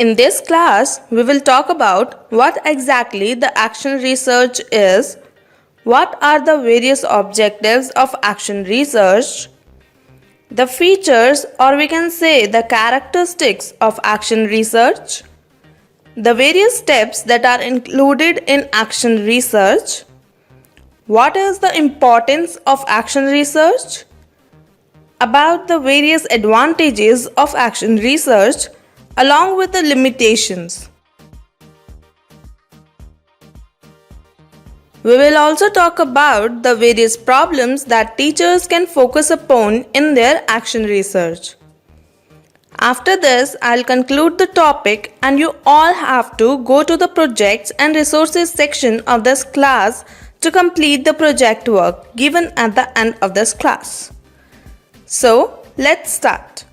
In this class, we will talk about what exactly the action research is, what are the various objectives of action research, the features or we can say the characteristics of action research, the various steps that are included in action research, what is the importance of action research, about the various advantages of action research along with the limitations. We will also talk about the various problems that teachers can focus upon in their action research. After this, I'll conclude the topic and you all have to go to the projects and resources section of this class to complete the project work given at the end of this class. So, let's start.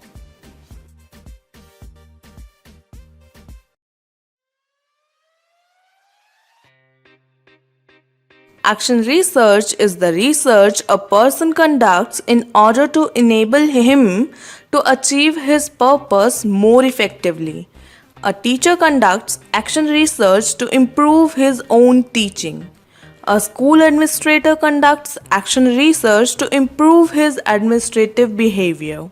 Action research is the research a person conducts in order to enable him to achieve his purpose more effectively. A teacher conducts action research to improve his own teaching. A school administrator conducts action research to improve his administrative behavior.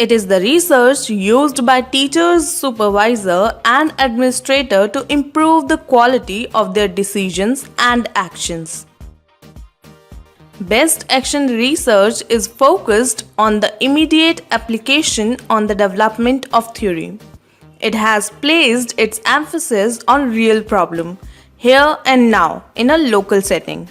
It is the research used by teachers, supervisor and administrator to improve the quality of their decisions and actions. Best action research is focused on the immediate application on the development of theory. It has placed its emphasis on real problem, here and now, in a local setting.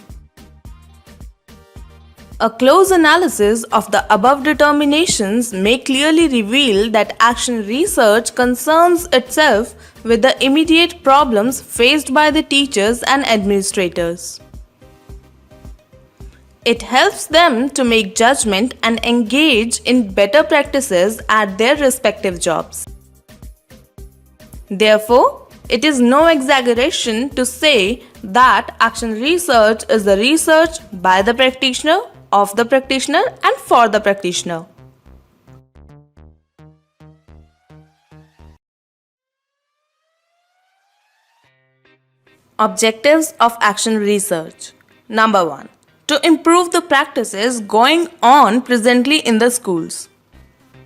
A close analysis of the above determinations may clearly reveal that action research concerns itself with the immediate problems faced by the teachers and administrators. It helps them to make judgment and engage in better practices at their respective jobs. Therefore, it is no exaggeration to say that action research is the research by the practitioner, of the practitioner and for the practitioner. Objectives of action research. Number 1. To improve the practices going on presently in the schools.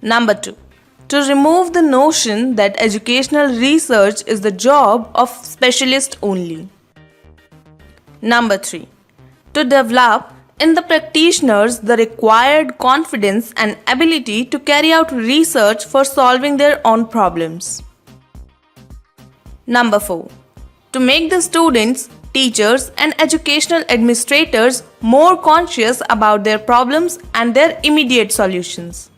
Number 2. To remove the notion that educational research is the job of specialists only. Number 3. To develop in the practitioners the required confidence and ability to carry out research for solving their own problems. Number 4. To make the students, teachers and educational administrators more conscious about their problems and their immediate solutions.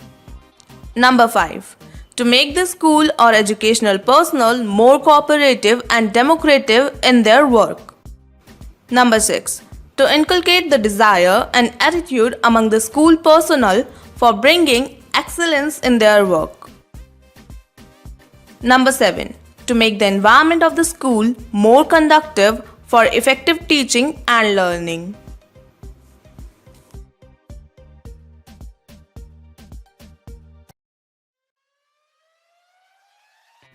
Number 5. To make the school or educational personnel more cooperative and democratic in their work. Number 6. To inculcate the desire and attitude among the school personnel for bringing excellence in their work. Number 7. To make the environment of the school more conducive for effective teaching and learning.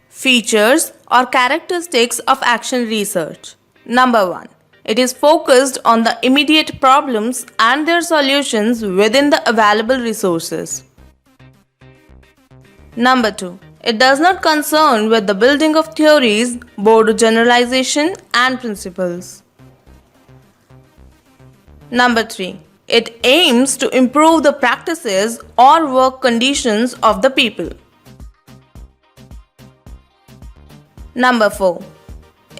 Features or characteristics of action research. Number 1. It is focused on the immediate problems and their solutions within the available resources. Number 2. It does not concern with the building of theories, broad generalization and principles. Number 3. It aims to improve the practices or work conditions of the people. Number 4.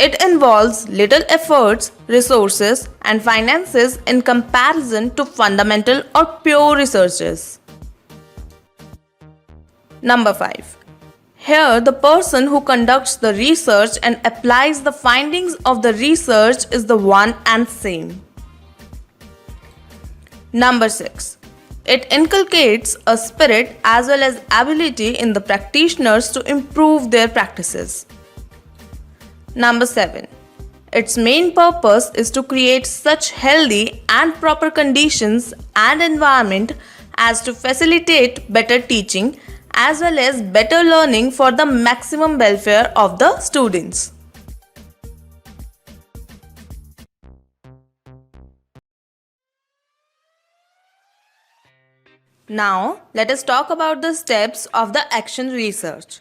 It involves little efforts, resources and finances in comparison to fundamental or pure researches. Number 5. Here the person who conducts the research and applies the findings of the research is the one and same. Number 6. It inculcates a spirit as well as ability in the practitioners to improve their practices. Number 7. Its main purpose is to create such healthy and proper conditions and environment as to facilitate better teaching as well as better learning for the maximum welfare of the students. Now, let us talk about the steps of the action research.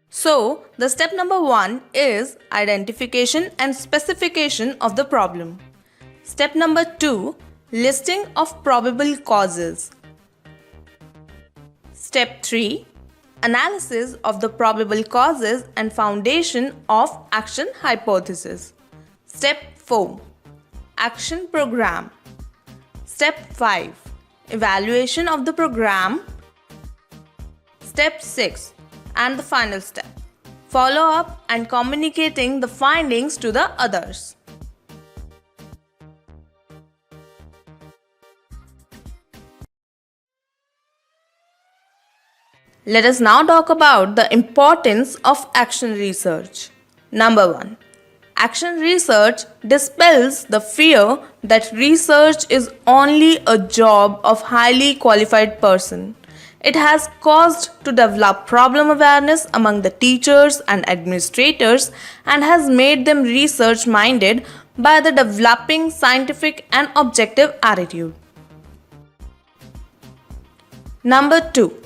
So, the step number 1 is identification and specification of the problem. Step number 2, listing of probable causes. Step 3, analysis of the probable causes and foundation of action hypothesis. Step 4, action program. Step 5, evaluation of the program. Step 6, and the final step, follow up and communicating the findings to the others. Let us now talk about the importance of action research. Number 1. Action research dispels the fear that research is only a job of highly qualified person. It has caused to develop problem awareness among the teachers and administrators and has made them research minded by the developing scientific and objective attitude. Number 2.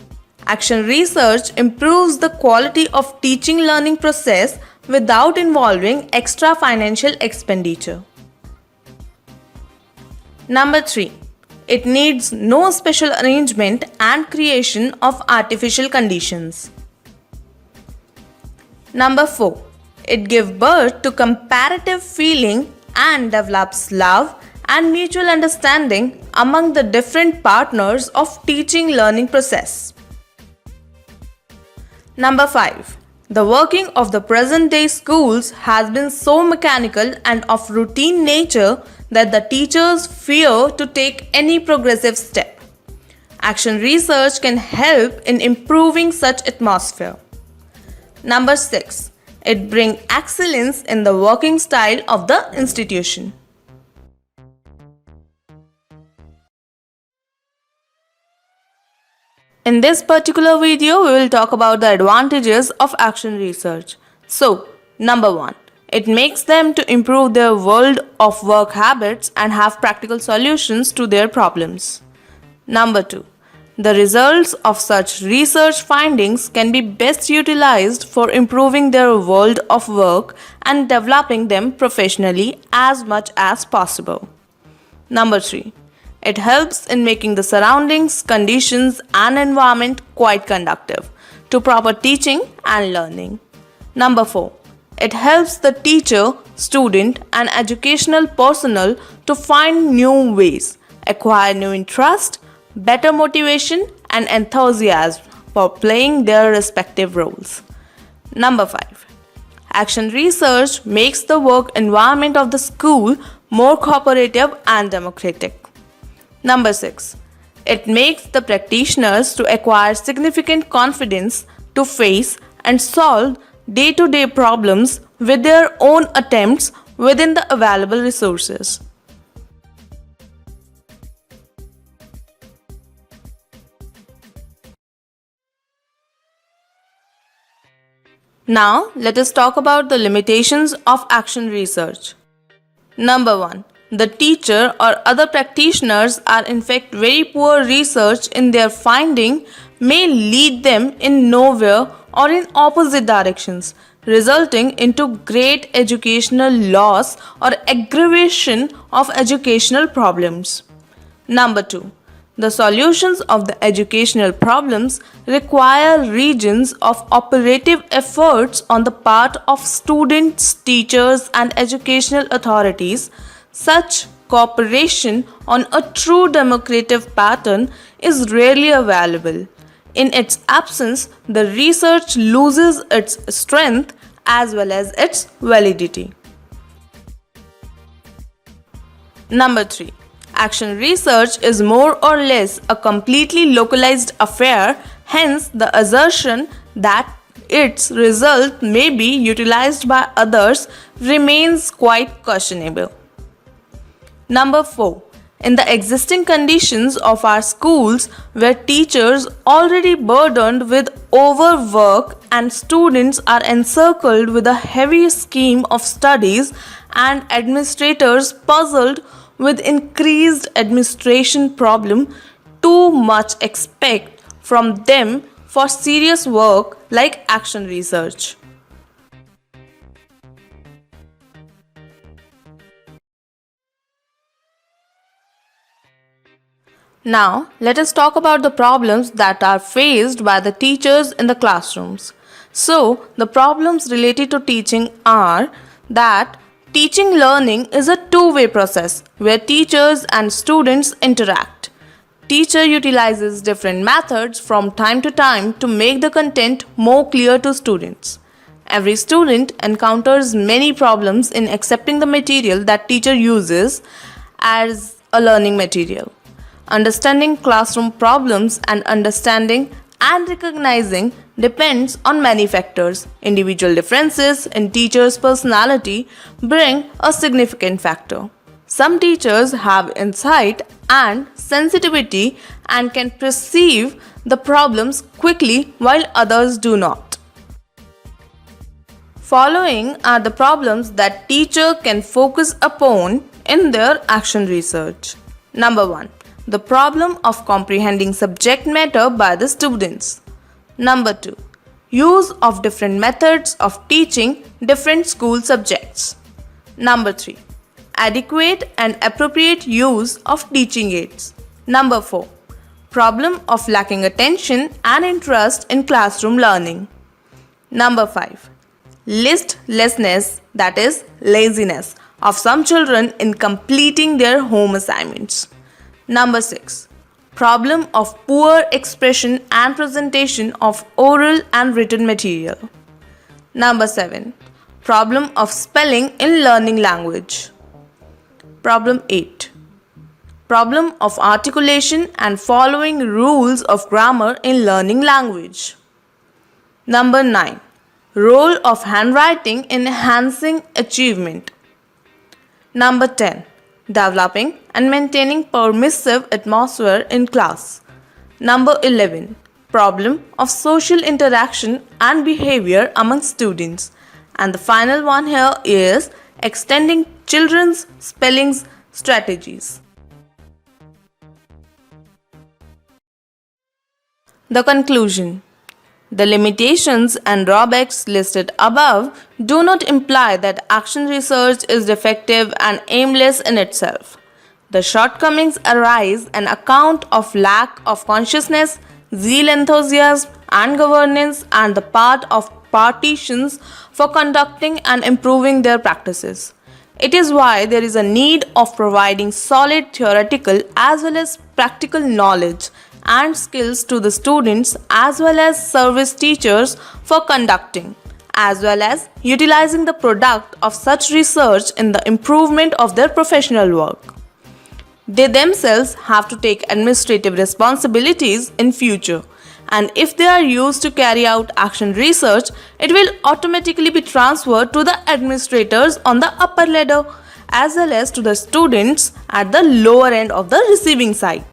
Action research improves the quality of teaching learning process without involving extra financial expenditure. Number 3. It needs no special arrangement and creation of artificial conditions. Number 4. It gives birth to comparative feeling and develops love and mutual understanding among the different partners of teaching learning process. Number 5. The working of the present day schools has been so mechanical and of routine nature that the teachers fear to take any progressive step. Action research can help in improving such atmosphere. Number 6. It brings excellence in the working style of the institution. In this particular video, we will talk about the advantages of action research. So, number 1. It makes them to improve their world of work habits and have practical solutions to their problems. Number 2. The results of such research findings can be best utilized for improving their world of work and developing them professionally as much as possible. Number 3. It helps in making the surroundings, conditions and environment quite conducive to proper teaching and learning. Number 4. It helps the teacher, student and educational personnel to find new ways, acquire new interest, better motivation and enthusiasm for playing their respective roles. Number 5. Action research makes the work environment of the school more cooperative and democratic. Number 6. It makes the practitioners to acquire significant confidence to face and solve day-to-day problems with their own attempts within the available resources. Now, let us talk about the limitations of action research. Number 1. The teacher or other practitioners are in fact very poor research in their finding may lead them in nowhere or in opposite directions, resulting into great educational loss or aggravation of educational problems. Number 2. The solutions of the educational problems require regions of operative efforts on the part of students, teachers, and educational authorities. Such cooperation on a true democratic pattern is rarely available. In its absence, the research loses its strength as well as its validity. Number 3. Action research is more or less a completely localized affair, hence the assertion that its result may be utilized by others remains quite questionable. Number 4. In the existing conditions of our schools, where teachers already burdened with overwork and students are encircled with a heavy scheme of studies and administrators puzzled with increased administration problem, too much expect from them for serious work like action research. Now, let us talk about the problems that are faced by the teachers in the classrooms. So, the problems related to teaching are that teaching learning is a two-way process where teachers and students interact. Teacher utilizes different methods from time to time to make the content more clear to students. Every student encounters many problems in accepting the material that teacher uses as a learning material. Understanding classroom problems and understanding and recognizing depends on many factors. Individual differences in teachers' personality bring a significant factor. Some teachers have insight and sensitivity and can perceive the problems quickly while others do not. Following are the problems that teacher can focus upon in their action research. Number 1. The problem of comprehending subject matter by the students. Number 2. Use of different methods of teaching different school subjects. Number 3. Adequate and appropriate use of teaching aids. Number 4. Problem of lacking attention and interest in classroom learning. Number 5. Listlessness, that is laziness, of some children in completing their home assignments. Number 6. Problem of poor expression and presentation of oral and written material. Number 7. Problem of spelling in learning language. Problem 8. Problem of articulation and following rules of grammar in learning language. Number 9. Role of handwriting in enhancing achievement. Number 10. Developing and maintaining permissive atmosphere in class. Number 11. Problem of social interaction and behavior among students. And the final one here is extending children's spelling strategies. The conclusion. The limitations and drawbacks listed above do not imply that action research is defective and aimless in itself. The shortcomings arise on account of lack of consciousness, zeal, enthusiasm, and governance on the part of participants for conducting and improving their practices. It is why there is a need of providing solid theoretical as well as practical knowledge and skills to the students as well as service teachers for conducting as well as utilizing the product of such research in the improvement of their professional work. They themselves have to take administrative responsibilities in future, and if they are used to carry out action research, it will automatically be transferred to the administrators on the upper ladder as well as to the students at the lower end of the receiving side.